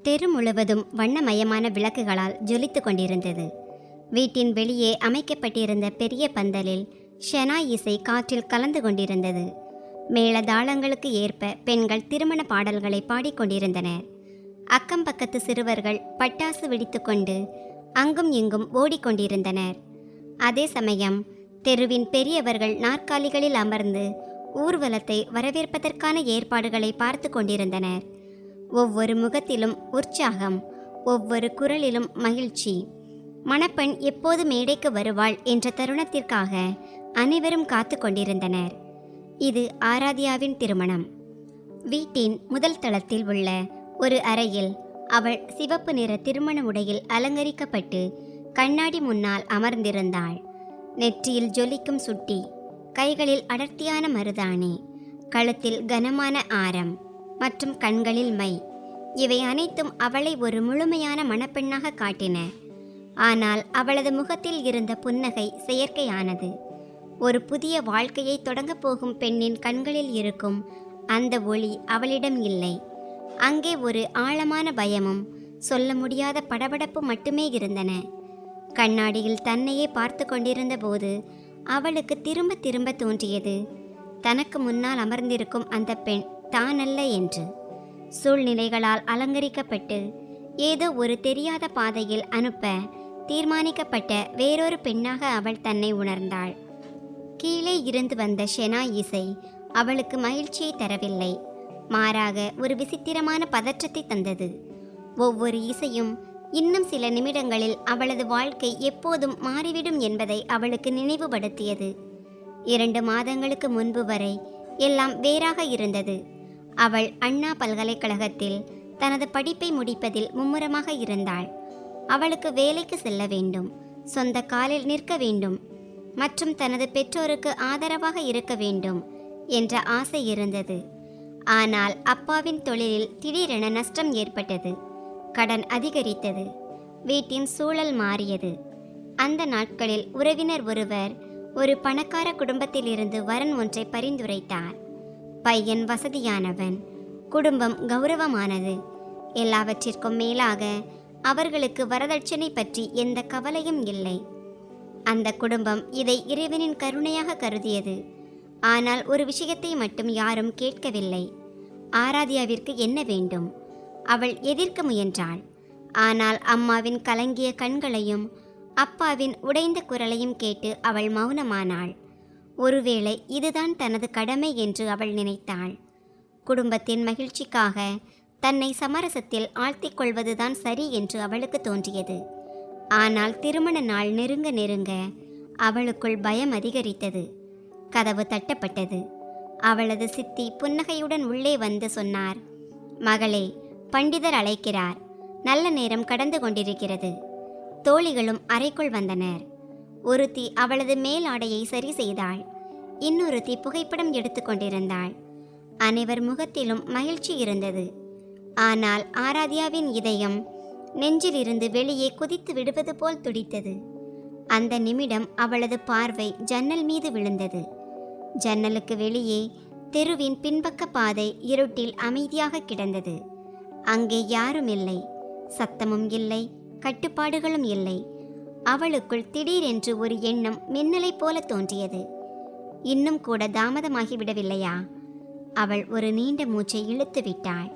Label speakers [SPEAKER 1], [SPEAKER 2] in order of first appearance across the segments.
[SPEAKER 1] தெரு முழுவதும் வண்ணமயமான விளக்குகளால் ஜொலித்துக் கொண்டிருந்தது. வீட்டின் வெளியே அமைக்கப்பட்டிருந்த பெரிய பந்தலில் ஷெனாய் இசை காற்றில் கலந்து கொண்டிருந்தது. மேளதாளங்களுக்கு ஏற்ப பெண்கள் திருமண பாடல்களை பாடிக்கொண்டிருந்தனர். அக்கம் பக்கத்து சிறுவர்கள் பட்டாசு வெடித்துக்கொண்டு அங்கும் இங்கும் ஓடிக்கொண்டிருந்தனர். அதே சமயம் தெருவின் பெரியவர்கள் நாற்காலிகளில் அமர்ந்து ஊர்வலத்தை வரவேற்பதற்கான ஏற்பாடுகளை பார்த்து கொண்டிருந்தனர். ஒவ்வொரு முகத்திலும் உற்சாகம், ஒவ்வொரு குரலிலும் மகிழ்ச்சி. மணப்பெண் எப்போது மேடைக்கு வருவாள் என்ற தருணத்திற்காக அனைவரும் காத்து கொண்டிருந்தனர். இது ஆராத்யாவின் திருமணம். வீட்டின் முதல் தளத்தில் உள்ள ஒரு அறையில் அவள் சிவப்பு நிற திருமண உடையில் அலங்கரிக்கப்பட்டு கண்ணாடி முன்னால் அமர்ந்திருந்தாள். நெற்றியில் ஜொலிக்கும் சுட்டி, கைகளில் அடர்த்தியான மருதாணி, கழுத்தில் கனமான ஆரம் மற்றும் கண்களில் மை. இவை அனைத்தும் அவளை ஒரு முழுமையான மணப்பெண்ணாக காட்டின. ஆனால் அவளது முகத்தில் இருந்த புன்னகை செயற்கையானது. ஒரு புதிய வாழ்க்கையை தொடங்கப் போகும் பெண்ணின் கண்களில் இருக்கும் அந்த ஒளி அவளிடம் இல்லை. அங்கே ஒரு ஆழமான பயமும் சொல்ல முடியாத படபடப்பு மட்டுமே இருந்தன. கண்ணாடியில் தன்னையே பார்த்து கொண்டிருந்த போது அவளுக்கு திரும்ப திரும்ப தோன்றியது, தனக்கு முன்னால் அமர்ந்திருக்கும் அந்த பெண் தானல்ல என்று. சூழ்நிலைகளால் அலங்கரிக்கப்பட்டு ஏதோ ஒரு தெரியாத பாதையில் அனுப்ப தீர்மானிக்கப்பட்ட வேறொரு பெண்ணாக அவள் தன்னை உணர்ந்தாள். கீழே இருந்து வந்த ஷெனாய் இசை அவளுக்கு மகிழ்ச்சியை தரவில்லை, மாறாக ஒரு விசித்திரமான பதற்றத்தை தந்தது. ஒவ்வொரு இசையும் இன்னும் சில நிமிடங்களில் அவளது வாழ்க்கை எப்போதும் மாறிவிடும் என்பதை அவளுக்கு நினைவுபடுத்தியது. 2 மாதங்களுக்கு முன்பு வரை எல்லாம் வேறாக இருந்தது. அவள் அண்ணா பல்கலைக்கழகத்தில் தனது படிப்பை முடிப்பதில் மும்முரமாக இருந்தாள். அவளுக்கு வேலைக்கு செல்ல வேண்டும், சொந்த காலில் நிற்க வேண்டும் மற்றும் தனது பெற்றோருக்கு ஆதரவாக இருக்க வேண்டும் என்ற ஆசை இருந்தது. ஆனால் அப்பாவின் தொழிலில் திடீரென நஷ்டம் ஏற்பட்டது. கடன் அதிகரித்தது. வீட்டின் சூழல் மாறியது. அந்த நாட்களில் உறவினர் ஒருவர் ஒரு பணக்கார குடும்பத்திலிருந்து வரன் ஒன்றை பரிந்துரைத்தார். பையன் வசதியானவன், குடும்பம் கௌரவமானது. எல்லாவற்றிற்கும் மேலாக அவர்களுக்கு வரதட்சணை பற்றி எந்த கவலையும் இல்லை. அந்த குடும்பம் இதை இறைவனின் கருணையாக கருதியது. ஆனால் ஒரு விஷயத்தை மட்டும் யாரும் கேட்கவில்லை. ஆராத்யாவிற்கு என்ன வேண்டும்? அவள் எதிர்க்க முயன்றாள். ஆனால் அம்மாவின் கலங்கிய கண்களையும் அப்பாவின் உடைந்த குரலையும் கேட்டு அவள் மௌனமானாள். ஒருவேளை இதுதான் தனது கடமை என்று அவள் நினைத்தாள். குடும்பத்தின் மகிழ்ச்சிக்காக தன்னை சமரசத்தில் ஆழ்த்திக் கொள்வதுதான் சரி என்று அவளுக்கு தோன்றியது. ஆனால் திருமண நாள் நெருங்க நெருங்க அவளுக்குள் பயம் அதிகரித்தது. கதவு தட்டப்பட்டது. அவளது சித்தி புன்னகையுடன் உள்ளே வந்து சொன்னார், "மகளே, பண்டிதர் அழைக்கிறார். நல்ல நேரம் கடந்து கொண்டிருக்கிறது." தோழிகளும் அறைக்குள் வந்தனர். ஒருத்தி அவளது மேல் ஆடையை சரி செய்தாள். இன்னொருத்தி புகைப்படம் எடுத்து கொண்டிருந்தாள். அனைவர் முகத்திலும் மகிழ்ச்சி இருந்தது. ஆனால் ஆராத்யாவின் இதயம் நெஞ்சிலிருந்து வெளியே குதித்து விடுவது போல் துடித்தது. அந்த நிமிடம் அவளது பார்வை ஜன்னல் மீது விழுந்தது. ஜன்னலுக்கு வெளியே தெருவின் பின்பக்க பாதை இருட்டில் அமைதியாக கிடந்தது. அங்கே யாரும் இல்லை, சத்தமும் இல்லை, கட்டுப்பாடுகளும் இல்லை. அவளுக்குள் திடீரென்று ஒரு எண்ணம் மின்னலை போல தோன்றியது. இன்னும் கூட தாமதமாகிவிடவில்லையா? அவள் ஒரு நீண்ட மூச்சை இழுத்து விட்டாள்.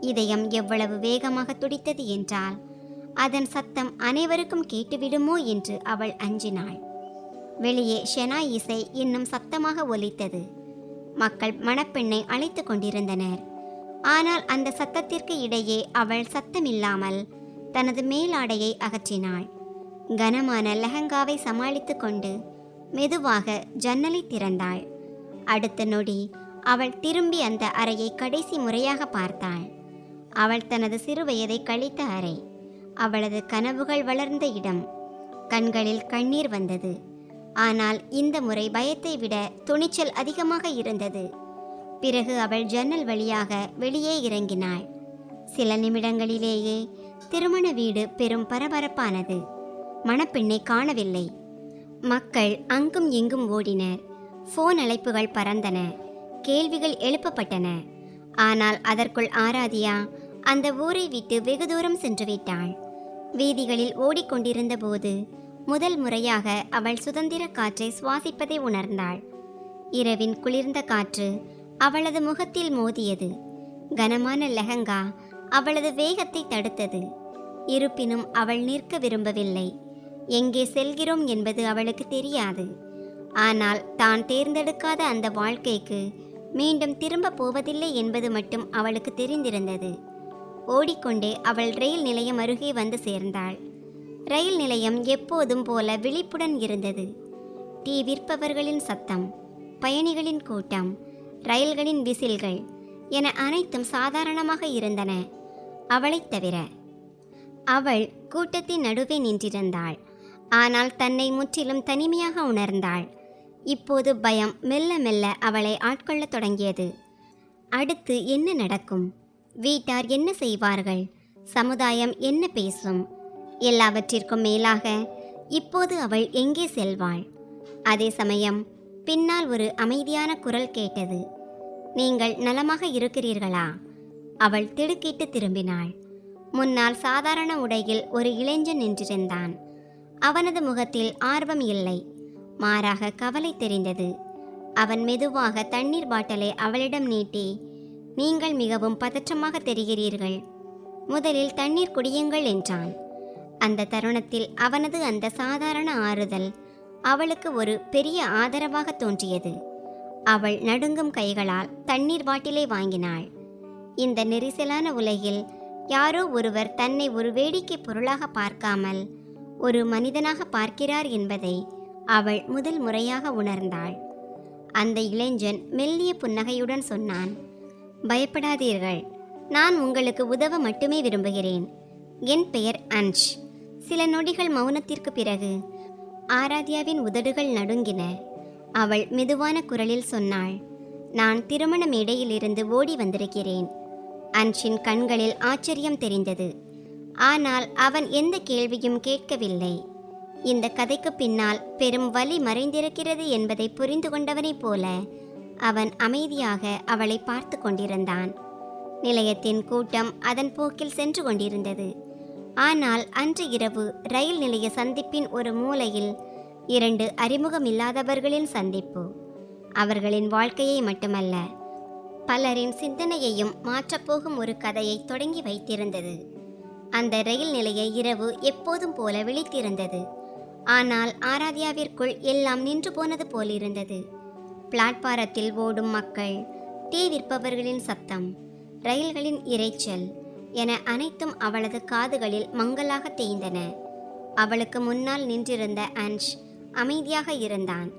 [SPEAKER 1] இதயம் எவ்வளவு வேகமாக துடித்தது என்றால் அதன் சத்தம் அனைவருக்கும் கேட்டுவிடுமோ என்று அவள் அஞ்சினாள். வெளியே ஷெனாய் இசை இன்னும் சத்தமாக ஒலித்தது. மக்கள் மணப்பெண்ணை அழைத்து கொண்டிருந்தனர். ஆனால் அந்த சத்தத்திற்கு இடையே அவள் சத்தமில்லாமல் தனது மேலாடையை அகற்றினாள். கனமான லெஹங்காவை சமாளித்து கொண்டு மெதுவாக ஜன்னலை திறந்தாள். அடுத்த நொடி அவள் திரும்பி அந்த அறையை கடைசி முறையாக பார்த்தாள். அவள் தனது சிறுவயதை கழித்த அறை, அவளது கனவுகள் வளர்ந்த இடம். கண்களில் கண்ணீர் வந்தது. ஆனால் இந்த முறை பயத்தை விட துணிச்சல் அதிகமாக இருந்தது. பிறகு அவள் ஜன்னல் வழியாக வெளியே இறங்கினாள். சில நிமிடங்களிலேயே திருமண வீடு பெரும் பரபரப்பானது. மணப்பெண்ணை காணவில்லை. மக்கள் அங்கும் இங்கும் ஓடினர். ஃபோன் அழைப்புகள் பறந்தன. கேள்விகள் எழுப்பப்பட்டன. ஆனால் அதற்குள் ஆராத்யா அந்த ஊரை விட்டு வெகு தூரம் சென்று விட்டாள். வீதிகளில் ஓடிக்கொண்டிருந்த போது முதல் முறையாக அவள் சுதந்திர காற்றை சுவாசிப்பதை உணர்ந்தாள். இரவின் குளிர்ந்த காற்று அவளது முகத்தில் மோதியது. கனமான லெஹங்கா அவளது வேகத்தை தடுத்தது. இருப்பினும் அவள் நிற்க விரும்பவில்லை. எங்கே செல்கிறோம் என்பது அவளுக்கு தெரியாது. ஆனால் தான் தேர்ந்தெடுக்காத அந்த வாழ்க்கைக்கு மீண்டும் திரும்ப போவதில்லை என்பது மட்டும் அவளுக்கு தெரிந்திருந்தது. ஓடிக்கொண்டே அவள் ரயில் நிலையம் அருகே வந்து சேர்ந்தாள். ரயில் நிலையம் எப்போதும் போல விழிப்புடன் இருந்தது. டீ விற்பவர்களின் சத்தம், பயணிகளின் கூட்டம், ரயில்களின் விசில்கள் என அனைத்தும் சாதாரணமாக இருந்தன, அவளைத் தவிர. அவள் கூட்டத்தின் நடுவே நின்றிருந்தாள். ஆனால் தன்னை முற்றிலும் தனிமையாக உணர்ந்தாள். இப்போது பயம் மெல்ல மெல்ல அவளை ஆட்கொள்ளத் தொடங்கியது. அடுத்து என்ன நடக்கும்? வீட்டார் என்ன செய்வார்கள்? சமுதாயம் என்ன பேசும்? எல்லாவற்றிற்கும் மேலாக இப்போது அவள் எங்கே செல்வாள்? அதே சமயம் பின்னால் ஒரு அமைதியான குரல் கேட்டது. நீங்கள் நலமாக இருக்கிறீர்களா? அவள் திடுக்கிட்டு திரும்பினாள். முன்னால் சாதாரண உடையில் ஒரு இளைஞன் நின்றிருந்தான். அவனது முகத்தில் ஆர்வம் இல்லை, மாறாக கவலை தெரிந்தது. அவன் மெதுவாக தண்ணீர் பாட்டிலை அவளிடம் நீட்டி, நீங்கள் மிகவும் பதற்றமாக தெரிகிறீர்கள், முதலில் தண்ணீர் குடியுங்கள் என்றான். அந்த தருணத்தில் அவனது அந்த சாதாரண ஆறுதல் அவளுக்கு ஒரு பெரிய ஆதரவாக தோன்றியது. அவள் நடுங்கும் கைகளால் தண்ணீர் பாட்டிலை வாங்கினாள். இந்த நெரிசலான உலகில் யாரோ ஒருவர் தன்னை ஒரு வேடிக்கை பொருளாக பார்க்காமல் ஒரு மனிதனாக பார்க்கிறார் என்பதை அவள் முதல் முறையாக உணர்ந்தாள். அந்த இளைஞன் மெல்லிய புன்னகையுடன் சொன்னான், பயப்படாதீர்கள், நான் உங்களுக்கு உதவ மட்டுமே விரும்புகிறேன். என் பெயர் அன்ஷ். சில நொடிகள் மௌனத்திற்கு பிறகு ஆராத்யாவின் உதடுகள் நடுங்கின. அவள் மெதுவான குரலில் சொன்னாள், நான் திருமண மேடையிலிருந்து ஓடி வந்திருக்கிறேன். அன்ஷின் கண்களில் ஆச்சரியம் தெரிந்தது. ஆனால் அவன் எந்த கேள்வியும் கேட்கவில்லை. இந்த கதைக்கு பின்னால் பெரும் வலி மறைந்திருக்கிறது என்பதை புரிந்து கொண்டவனைப் போல அவன் அமைதியாக அவளை பார்த்து கொண்டிருந்தான். நிலையத்தின் கூட்டம் அதன் போக்கில் சென்று கொண்டிருந்தது. ஆனால் அன்று இரவு ரயில் நிலைய சந்திப்பின் ஒரு மூலையில் 2 அறிமுகமில்லாதவர்களின் சந்திப்பு அவர்களின் வாழ்க்கையை மட்டுமல்ல, பலரின் சிந்தனையையும் மாற்றப்போகும் ஒரு கதையை தொடங்கி வைத்திருந்தது. அந்த ரயில் நிலைய இரவு எப்போதும் போல விழித்திருந்தது. ஆனால் ஆராத்யாவிற்குள் எல்லாம் நின்று போனது போலிருந்தது. பிளாட்பாரத்தில் ஓடும் மக்கள், டீ விற்பவர்களின் சத்தம், ரயில்களின் இரைச்சல் என அனைத்தும் அவளது காதுகளில் மங்கலாக தேய்ந்தன. அவளுக்கு முன்னால் நின்றிருந்த அன்ஷ் அமைதியாக இருந்தான்.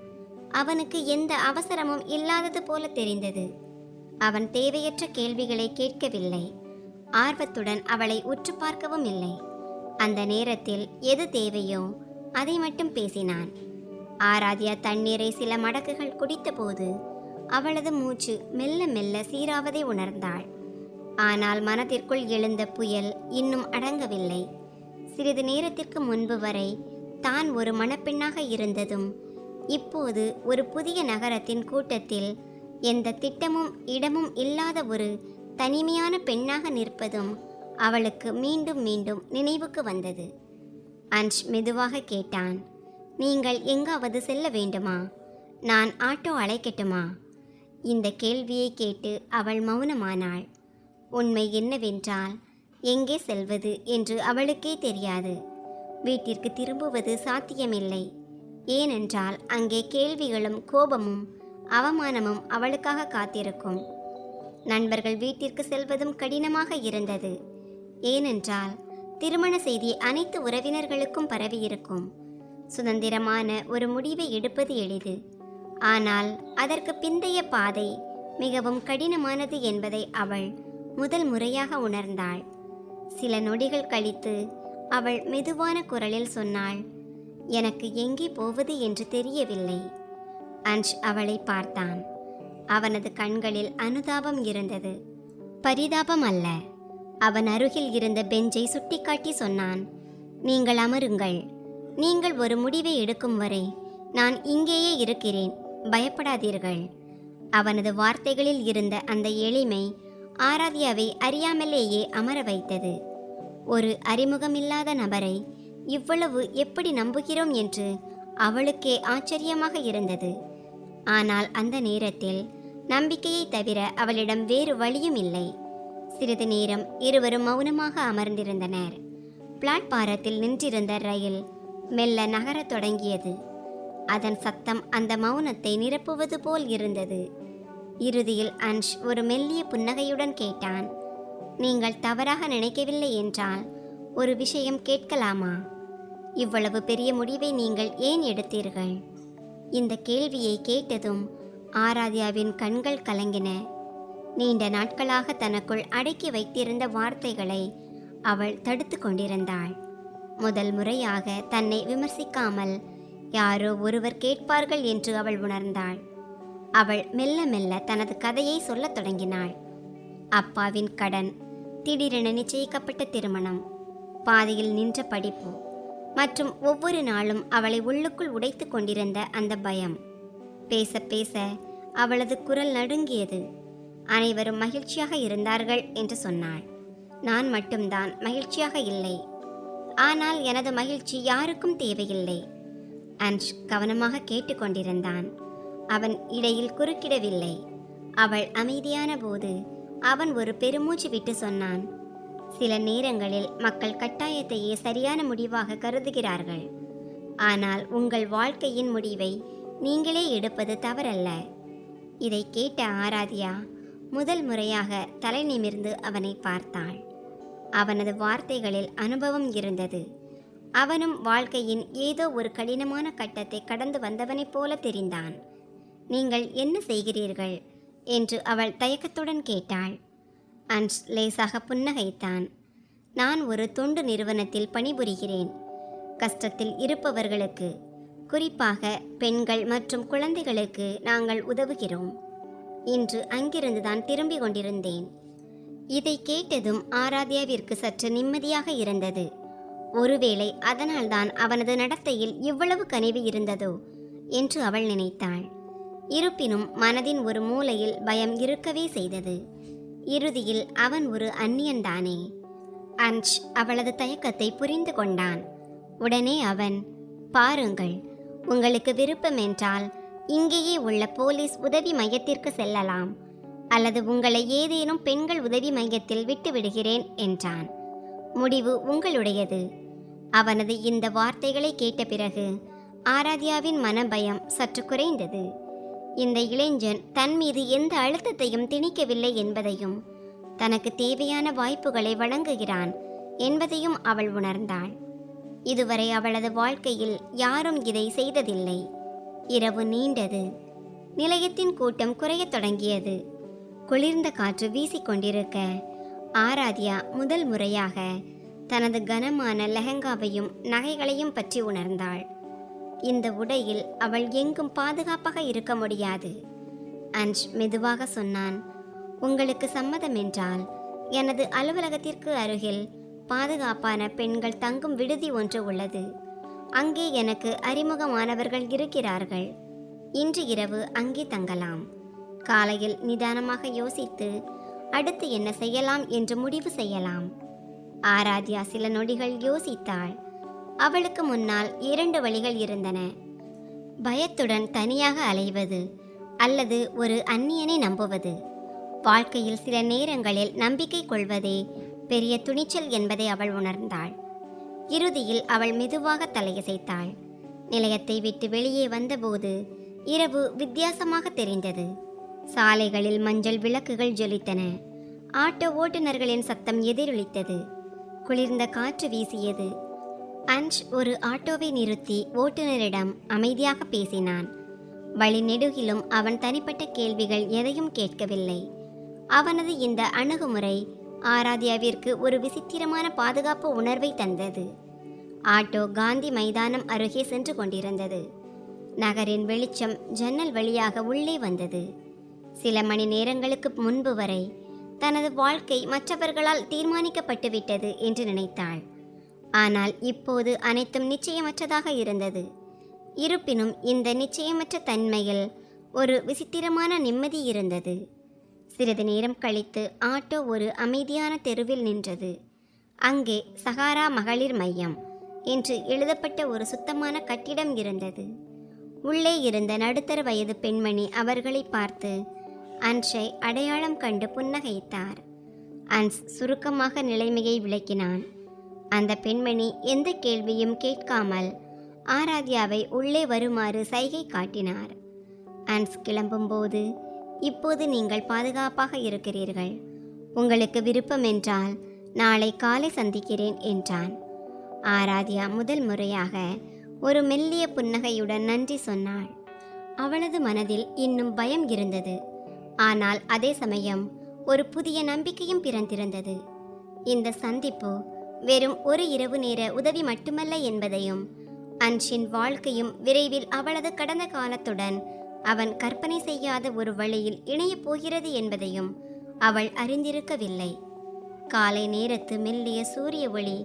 [SPEAKER 1] அவனுக்கு எந்த அவசரமும் இல்லாதது போல தெரிந்தது. அவன் தேவையற்ற கேள்விகளை கேட்கவில்லை. ஆர்வத்துடன் அவளை உற்று பார்க்கவும் இல்லை. அந்த நேரத்தில் எது தேவையோ அதை மட்டும் பேசினான். ஆராத்யா தண்ணீரை சில மடக்குகள் குடித்தபோது அவளது மூச்சு மெல்ல மெல்ல சீராவதை உணர்ந்தாள். ஆனால் மனதிற்குள் எழுந்த புயல் இன்னும் அடங்கவில்லை. சிறிது நேரத்திற்கு முன்பு வரை தான் ஒரு மணப்பெண்ணாக இருந்ததும், இப்போது ஒரு புதிய நகரத்தின் கூட்டத்தில் எந்த திட்டமும் இடமும் இல்லாத ஒரு தனிமையான பெண்ணாக நிற்பதும் அவளுக்கு மீண்டும் மீண்டும் நினைவுக்கு வந்தது. அன்ஷ் மெதுவாக கேட்டான், நீங்கள் எங்காவது செல்ல வேண்டுமா? நான் ஆட்டோ அழைக்கட்டுமா? இந்த கேள்வியை கேட்டு அவள் மௌனமானாள். உண்மை என்னவென்றால், எங்கே செல்வது என்று அவளுக்கே தெரியாது. வீட்டிற்கு திரும்புவது சாத்தியமில்லை. ஏனென்றால் அங்கே கேள்விகளும் கோபமும் அவமானமும் அவளுக்காக காத்திருக்கும். நண்பர்கள் வீட்டிற்கு செல்வதும் கடினமாக இருந்தது. ஏனென்றால் திருமண செய்தி அனைத்து உறவினர்களுக்கும் பரவியிருக்கும். சுதந்திரமான ஒரு முடிவை எடுப்பது எளிது. ஆனால் அதற்கு பிந்தைய பாதை மிகவும் கடினமானது என்பதை அவள் முதல் முறையாக உணர்ந்தாள். சில நொடிகள் கழித்து அவள் மெதுவான குரலில் சொன்னாள், எனக்கு எங்கே போவது என்று தெரியவில்லை. அன்ஷ் அவளை பார்த்தான். அவனது கண்களில் அனுதாபம் இருந்தது, பரிதாபம் அல்ல. அவன் அருகில் இருந்த பெஞ்சை சுட்டிக்காட்டி சொன்னான், நீங்கள் அமருங்கள். நீங்கள் ஒரு முடிவை எடுக்கும் வரை நான் இங்கேயே இருக்கிறேன், பயப்படாதீர்கள். அவனது வார்த்தைகளில் இருந்த அந்த எளிமை ஆராத்யாவை அறியாமலேயே அமர வைத்தது. ஒரு அறிமுகமில்லாத நபரை இவ்வளவு எப்படி நம்புகிறோம் என்று அவளுக்கே ஆச்சரியமாக இருந்தது. ஆனால் அந்த நேரத்தில் நம்பிக்கையை தவிர அவளிடம் வேறு வழியும் இல்லை. சிறிது நேரம் இருவரும் மௌனமாக அமர்ந்திருந்தனர். பிளாட்பாரத்தில் நின்றிருந்த ரயில் மெல்ல நகரத் தொடங்கியது. அதன் சத்தம் அந்த மௌனத்தை நிரப்புவது போல் இருந்தது. இறுதியில் அன்ஷ் ஒரு மெல்லிய புன்னகையுடன் கேட்டான், நீங்கள் தவறாக நினைக்கவில்லை என்றால் ஒரு விஷயம் கேட்கலாமா? இவ்வளவு பெரிய முடிவை நீங்கள் ஏன் எடுத்தீர்கள்? இந்த கேள்வியை கேட்டதும் ஆராத்யாவின் கண்கள் கலங்கின. நீண்ட நாட்களாக தனக்குள் அடக்கி வைத்திருந்த வார்த்தைகளை அவள் தடுத்து கொண்டிருந்தாள். முதல் முறையாக தன்னை விமர்சிக்காமல் யாரோ ஒருவர் கேட்பார்கள் என்று அவள் உணர்ந்தாள். அவள் மெல்ல மெல்ல தனது கதையை சொல்லத் தொடங்கினாள். அப்பாவின் கடன், திடீரென நிச்சயிக்கப்பட்ட திருமணம், பாதியில் நின்ற படிப்பு மற்றும் ஒவ்வொரு நாளும் அவளை உள்ளுக்குள் உடைத்து கொண்டிருந்த அந்த பயம். பேச பேச அவளது குரல் நடுங்கியது. அனைவரும் மகிழ்ச்சியாக இருந்தார்கள் என்று சொன்னாள். நான் மட்டும்தான் மகிழ்ச்சியாக இல்லை. ஆனால் எனது மகிழ்ச்சி யாருக்கும் தேவையில்லை. அன்ஷ் கவனமாக கேட்டுக்கொண்டிருந்தான். அவன் இடையில் குறுக்கிடவில்லை. அவள் அமைதியான போது அவன் ஒரு பெருமூச்சு விட்டு சொன்னான், சில நேரங்களில் மக்கள் கட்டாயத்தையே சரியான முடிவாக கருதுகிறார்கள். ஆனால் உங்கள் வாழ்க்கையின் முடிவை நீங்களே எடுப்பது தவறல்ல. இதை கேட்ட ஆராத்யா முதல் முறையாக தலை நிமிர்ந்து அவனை பார்த்தாள். அவனது வார்த்தைகளில் அனுபவம் இருந்தது. அவனும் வாழ்க்கையின் ஏதோ ஒரு கடினமான கட்டத்தை கடந்து வந்தவனைப் போல தெரிந்தான். நீங்கள் என்ன செய்கிறீர்கள் என்று அவள் தயக்கத்துடன் கேட்டாள். அன்ஷ் லேசாக புன்னகைத்தான். நான் ஒரு தொண்டு நிறுவனத்தில் பணிபுரிகிறேன். கஷ்டத்தில் இருப்பவர்களுக்கு, குறிப்பாக பெண்கள் மற்றும் குழந்தைகளுக்கு நாங்கள் உதவுகிறோம். இன்று அங்கிருந்து தான் திரும்பிக் கொண்டிருந்தேன். இதை கேட்டதும் ஆராத்யாவிற்கு சற்று நிம்மதியாக இருந்தது. ஒருவேளை அதனால்தான் அவனது நடத்தையில் இவ்வளவு கனிவு இருந்ததோ என்று அவள் நினைத்தாள். இருப்பினும் மனதின் ஒரு மூலையில் பயம் இருக்கவே செய்தது. இறுதியில் அவன் ஒரு அந்நியன்தானே. அன்ஷ் அவளது தயக்கத்தை புரிந்து கொண்டான். உடனே அவன், பாருங்கள், உங்களுக்கு விருப்பம் என்றால் இங்கேயே உள்ள போலீஸ் உதவி மையத்திற்கு செல்லலாம், அல்லது உங்களை ஏதேனும் பெண்கள் உதவி மையத்தில் விட்டு விடுகிறேன் என்றான். முடிவு உங்களுடையது. அவனது இந்த வார்த்தைகளை கேட்ட பிறகு ஆராத்யாவின் மனபயம் சற்று குறைந்தது. இந்த இளைஞன் தன் மீது எந்த அழுத்தத்தையும் திணிக்கவில்லை என்பதையும், தனக்கு தேவையான வாய்ப்புகளை வழங்குகிறான் என்பதையும் அவள் உணர்ந்தாள். இதுவரை அவளது வாழ்க்கையில் யாரும் இதை செய்ததில்லை. இரவு நீண்டது. நிலையத்தின் கூட்டம் குறையத் தொடங்கியது. குளிர்ந்த காற்று வீசிக்கொண்டிருக்க ஆராத்யா முதல் முறையாக தனது கனமான லெஹங்காவையும் நகைகளையும் பற்றி உணர்ந்தாள். இந்த உடையில் அவள் எங்கும் பாதுகாப்பாக இருக்க முடியாது. அன்ஷ் மெதுவாக சொன்னான், உங்களுக்கு சம்மதம் என்றால் எனது அலுவலகத்திற்கு அருகில் பாதுகாப்பான பெண்கள் தங்கும் விடுதி ஒன்று உள்ளது. அங்கே எனக்கு அறிமுகமானவர்கள் இருக்கிறார்கள். இன்று இரவு அங்கே தங்கலாம். காலையில் நிதானமாக யோசித்து அடுத்து என்ன செய்யலாம் என்று முடிவு செய்யலாம். ஆராத்யா சில நொடிகள் யோசித்தாள். அவளுக்கு முன்னால் 2 வழிகள் இருந்தன. பயத்துடன் தனியாக அலைவது அல்லது ஒரு அந்நியனை நம்புவது. வாழ்க்கையில் சில நேரங்களில் நம்பிக்கை கொள்வதே பெரிய துணிச்சல் என்பதை அவள் உணர்ந்தாள். இறுதியில் அவள் மெதுவாக தலையசைத்தாள். நிலையத்தை விட்டு வெளியே வந்தபோது இரவு வித்தியாசமாக தெரிந்தது. சாலைகளில் மஞ்சள் விளக்குகள் ஜொலித்தன. ஆட்டோ ஓட்டுநர்களின் சத்தம் எதிரொலித்தது. குளிர்ந்த காற்று வீசியது. அன்ஷ் ஒரு ஆட்டோவை நிறுத்தி ஓட்டுநரிடம் அமைதியாக பேசினான். வழி நெடுகிலும் அவன் தனிப்பட்ட கேள்விகள் எதையும் கேட்கவில்லை. அவனது இந்த அணுகுமுறை ஆராத்யாவிற்கு ஒரு விசித்திரமான பாதுகாப்பு உணர்வை தந்தது. ஆட்டோ காந்தி மைதானம் அருகே சென்று கொண்டிருந்தது. நகரின் வெளிச்சம் ஜன்னல் வழியாக உள்ளே வந்தது. சில மணி நேரங்களுக்கு முன்பு வரை தனது வாழ்க்கை மற்றவர்களால் தீர்மானிக்கப்பட்டுவிட்டது என்று நினைத்தாள். ஆனால் இப்போது அனைத்தும் நிச்சயமற்றதாக இருந்தது. இருப்பினும் இந்த நிச்சயமற்ற தன்மையில் ஒரு விசித்திரமான நிம்மதி இருந்தது. சிறிது நேரம் கழித்து ஆட்டோ ஒரு அமைதியான தெருவில் நின்றது. அங்கே சஹாரா மகளிர் மையம் என்று எழுதப்பட்ட ஒரு சுத்தமான கட்டிடம் இருந்தது. உள்ளே இருந்த நடுத்தர வயது பெண்மணி அவர்களை பார்த்து அன்ஸை அடையாளம் கண்டு புன்னகைத்தார். அன்ஸ் சுருக்கமாக நிலைமையை விளக்கினான். அந்த பெண்மணி எந்த கேள்வியும் கேட்காமல் ஆராத்யாவை உள்ளே வருமாறு சைகை காட்டினார். அன்ஸ் கிளம்பும்போது, இப்போது நீங்கள் பாதுகாப்பாக இருக்கிறீர்கள். உங்களுக்கு விருப்பம் என்றால் நாளை காலை சந்திக்கிறேன் என்றான். ஆராத்யா முதல் முறையாக ஒரு மெல்லிய புன்னகையுடன் நன்றி சொன்னாள். அவளது மனதில் இன்னும் பயம் இருந்தது. ஆனால் அதே சமயம் ஒரு புதிய நம்பிக்கையும் பிறந்திருந்தது. இந்த சந்திப்பு வெறும் ஒரு இரவு நேர உதவி மட்டுமல்ல என்பதையும், அன்ஷின் வாழ்க்கையும் விரைவில் அவளது கடந்த காலத்துடன் அவன் கற்பனை செய்யாத ஒரு வழியில் இணையப் போகிறது என்பதையும் அவள் அறிந்திருக்கவில்லை. காலை நேரத்து மெல்லிய சூரிய ஒளி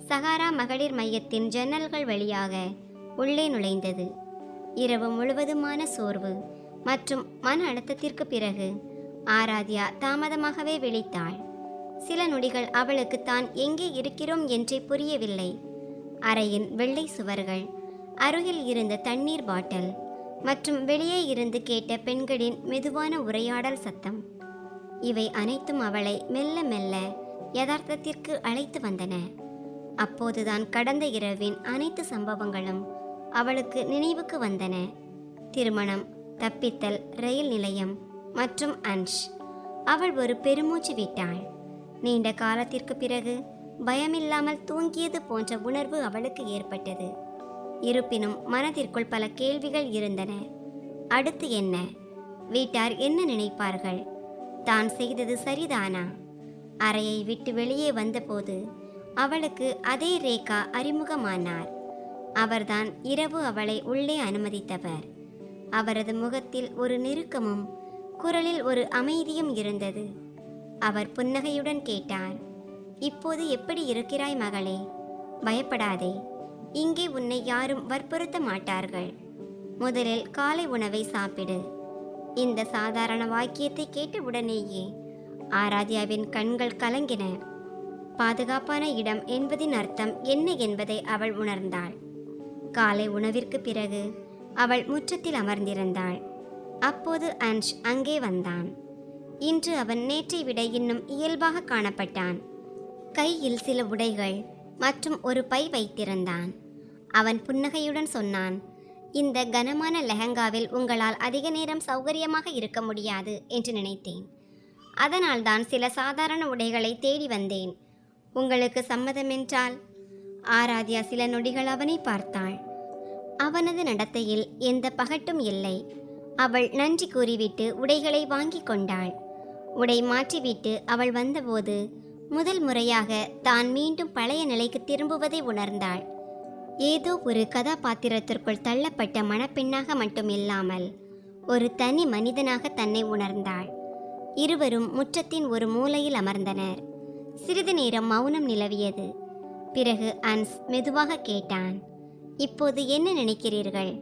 [SPEAKER 1] சஹாரா மகளிர் மையத்தின் ஜன்னல்கள் வழியாக உள்ளே நுழைந்தது. இரவு முழுவதுமான சோர்வு மற்றும் மன அழுத்தத்திற்கு பிறகு ஆராத்யா தாமதமாகவே விழித்தாள். சில நொடிகள் அவளுக்கு தான் எங்கே இருக்கிறோம் என்றே புரியவில்லை. அறையின் வெள்ளை சுவர்கள், அருகில் இருந்த தண்ணீர் பாட்டில் மற்றும் வெளியே இருந்து கேட்ட பெண்களின் மெதுவான உரையாடல் சத்தம், இவை அனைத்தும் அவளை மெல்ல மெல்ல யதார்த்தத்திற்கு அழைத்து வந்தன. அப்போதுதான் கடந்த இரவின் அனைத்து சம்பவங்களும் அவளுக்கு நினைவுக்கு வந்தன. திருமணம், தப்பித்தல், ரயில் நிலையம் மற்றும் அன்ஷ். அவள் ஒரு பெருமூச்சு விட்டாள். நீண்ட காலத்திற்கு பிறகு பயமில்லாமல் தூங்கியது போன்ற உணர்வு அவளுக்கு ஏற்பட்டது. இருப்பினும் மனதிற்குள் பல கேள்விகள் இருந்தன. அடுத்து என்ன? வீட்டார் என்ன நினைப்பார்கள்? தான் செய்தது சரிதானா? அறையை விட்டு வெளியே வந்தபோது அவளுக்கு அதே ரேகா அறிமுகமானார். அவர்தான் இரவு அவளை உள்ளே அனுமதித்தவர். அவரது முகத்தில் ஒரு நெருக்கமும் குரலில் ஒரு அமைதியும் இருந்தது. அவர் புன்னகையுடன் கேட்டார், இப்போது எப்படி இருக்கிறாய் மகளே? பயப்படாதே, இங்கே உன்னை யாரும் வற்புறுத்த மாட்டார்கள். முதலில் காலை உணவை சாப்பிடு. இந்த சாதாரண வாக்கியத்தை கேட்ட உடனேயே ஆராத்யாவின் கண்கள் கலங்கின. பாதுகாப்பான இடம் என்பதின் அர்த்தம் என்ன என்பதை அவள் உணர்ந்தாள். காலை உணவிற்கு பிறகு அவள் முற்றத்தில் அமர்ந்திருந்தாள். அப்போது அன்ஷ் அங்கே வந்தான். இன்று அவன் நேற்றை விட இன்னும் இயல்பாக காணப்பட்டான். கையில் சில உடைகள் மற்றும் ஒரு பை வைத்திருந்தான். அவன் புன்னகையுடன் சொன்னான், இந்த கனமான லெஹங்காவில் உங்களால் அதிக நேரம் சௌகரியமாக இருக்க முடியாது என்று நினைத்தேன். அதனால்தான் சில சாதாரண உடைகளை தேடி வந்தேன். உங்களுக்கு சம்மதமென்றால்? ஆராத்யா சில நொடிகள் அவனை பார்த்தாள். அவனது நடத்தையில் எந்த பகட்டும் இல்லை. அவள் நன்றி கூறிவிட்டு உடைகளை வாங்கி கொண்டாள். உடை மாற்றிவிட்டு அவள் வந்தபோது முதல் முறையாக தான் மீண்டும் பழைய நிலைக்கு திரும்புவதை உணர்ந்தாள். ஏதோ ஒரு கதாபாத்திரத்திற்குள் தள்ளப்பட்ட மணப்பெண்ணாக மட்டும் இல்லாமல் ஒரு தனி மனிதனாக தன்னை உணர்ந்தாள். இருவரும் முற்றத்தின் ஒரு மூலையில் அமர்ந்தனர். சிறிது நேரம் மௌனம் நிலவியது. பிறகு அன்ஸ் மெதுவாக கேட்டான், இப்போது என்ன நினைக்கிறீர்கள்?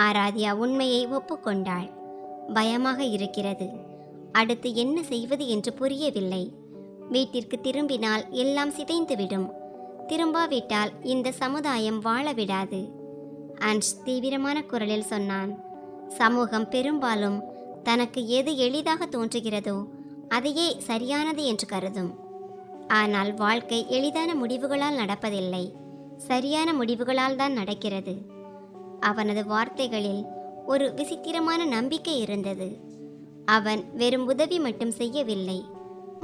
[SPEAKER 1] ஆராத்யா உண்மையை ஒப்புக்கொண்டாள். பயமாக இருக்கிறது. அடுத்து என்ன செய்வது என்று புரியவில்லை. வீட்டிற்கு திரும்பினால் எல்லாம் சிதைந்துவிடும். திரும்பாவிட்டால் இந்த சமுதாயம் வாழ விடாது. அன்ஷ் தீவிரமான குரலில் சொன்னான். சமூகம் பெரும்பாலும் தனக்கு எது எளிதாக தோன்றுகிறதோ அதையே சரியானது என்று கருதும். ஆனால் வாழ்க்கை எளிதான முடிவுகளால் நடப்பதில்லை, சரியான முடிவுகளால் தான் நடக்கிறது. அவனது வார்த்தைகளில் ஒரு விசித்திரமான நம்பிக்கை இருந்தது. அவன் வெறும் உதவி மட்டும் செய்யவில்லை,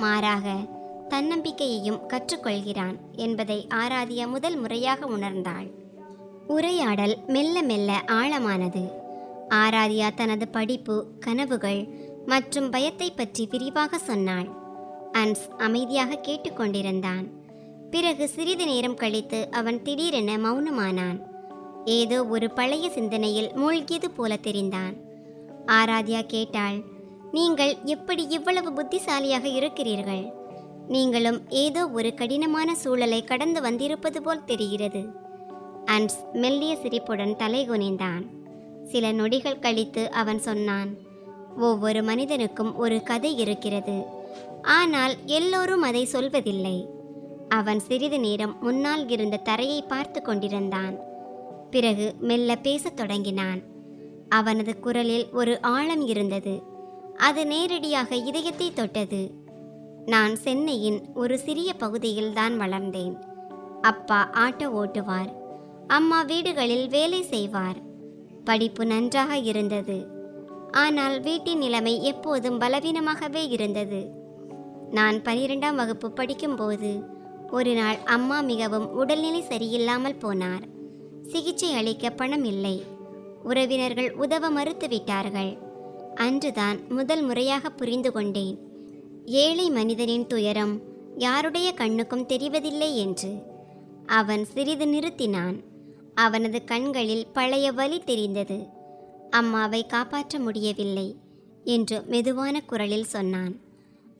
[SPEAKER 1] மாறாக தன்னம்பிக்கையையும் கற்றுக்கொள்கிறான் என்பதை ஆராத்யா முதல் முறையாக உணர்ந்தாள். உரையாடல் மெல்ல மெல்ல ஆழமானது. ஆராத்யா தனது படிப்பு, கனவுகள் மற்றும் பயத்தை பற்றி விரிவாக சொன்னாள். அன்ஸ் அமைதியாக கேட்டுக்கொண்டிருந்தான். பிறகு சிறிது நேரம் கழித்து அவன் திடீரென மௌனமானான். ஏதோ ஒரு பழைய சிந்தனையில் மூழ்கியது போல தெரிந்தான். ஆராத்யா கேட்டாள், நீங்கள் எப்படி இவ்வளவு புத்திசாலியாக இருக்கிறீர்கள்? நீங்களும் ஏதோ ஒரு கடினமான சூழலை கடந்து வந்திருப்பது போல் தெரிகிறது. அன்ஸ் மெல்லிய சிரிப்புடன் தலை குனிந்தான். சில நொடிகள் கழித்து அவன் சொன்னான், ஒவ்வொரு மனிதனுக்கும் ஒரு கதை இருக்கிறது, ஆனால் எல்லோரும் அதை சொல்வதில்லை. அவன் சிறிது நேரம் முன்னால் இருந்த தரையை பார்த்து கொண்டிருந்தான். பிறகு மெல்ல பேசத் தொடங்கினான். அவனது குரலில் ஒரு ஆழம் இருந்தது. அது நேரடியாக இதயத்தை தொட்டது. நான் சென்னையின் ஒரு சிறிய பகுதியில் தான் வளர்ந்தேன். அப்பா ஆட்டோ ஓட்டுவார், அம்மா வீடுகளில் வேலை செய்வார். படிப்பு நன்றாக இருந்தது, ஆனால் வீட்டின் நிலைமை எப்போதும் பலவீனமாகவே இருந்தது. நான் 12ஆம் வகுப்பு படிக்கும்போது ஒரு நாள் அம்மா மிகவும் உடல்நிலை சரியில்லாமல் போனார். சிகிச்சை அளிக்க பணம் இல்லை. உறவினர்கள் உதவ மறுத்துவிட்டார்கள். அன்றுதான் முதல் முறையாக புரிந்து கொண்டேன், ஏழை மனிதனின் துயரம் யாருடைய கண்ணுக்கும் தெரிவதில்லை என்று. அவன் சிறிது நிறுத்தினான். அவனது கண்களில் பழைய வலி தெரிந்தது. அம்மாவை காப்பாற்ற முடியவில்லை என்று மெதுவான குரலில் சொன்னான்.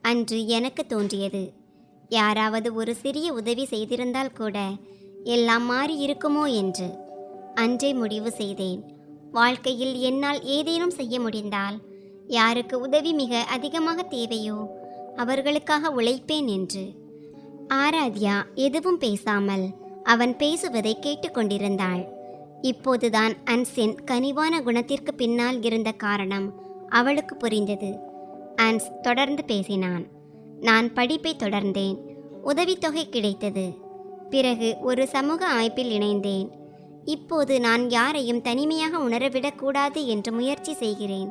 [SPEAKER 1] அன்று எனக்கு தோன்றியது, யாராவது ஒரு சிறிய உதவி செய்திருந்தால் கூட எல்லாம் மாறி இருக்குமோ என்று. அன்றே முடிவு செய்தேன், வாழ்க்கையில் என்னால் ஏதேனும் செய்ய முடிந்தால் யாருக்கு உதவி மிக அதிகமாக தேவையோ அவர்களுக்காக உழைப்பேன் என்று. ஆராத்யா எதுவும் பேசாமல் அவன் பேசுவதை கேட்டுக்கொண்டிருந்தாள். இப்போதுதான் அன்ஸின் கனிவான குணத்திற்கு பின்னால் இருந்த காரணம் அவளுக்கு புரிந்தது. அன்ஸ் தொடர்ந்து பேசினான். நான் படிப்பை தொடர்ந்தேன். உதவித்தொகை கிடைத்தது. பிறகு ஒரு சமூக அமைப்பில் இணைந்தேன். இப்போது நான் யாரையும் தனிமையாக உணரவிடக்கூடாது என்று முயற்சி செய்கிறேன்.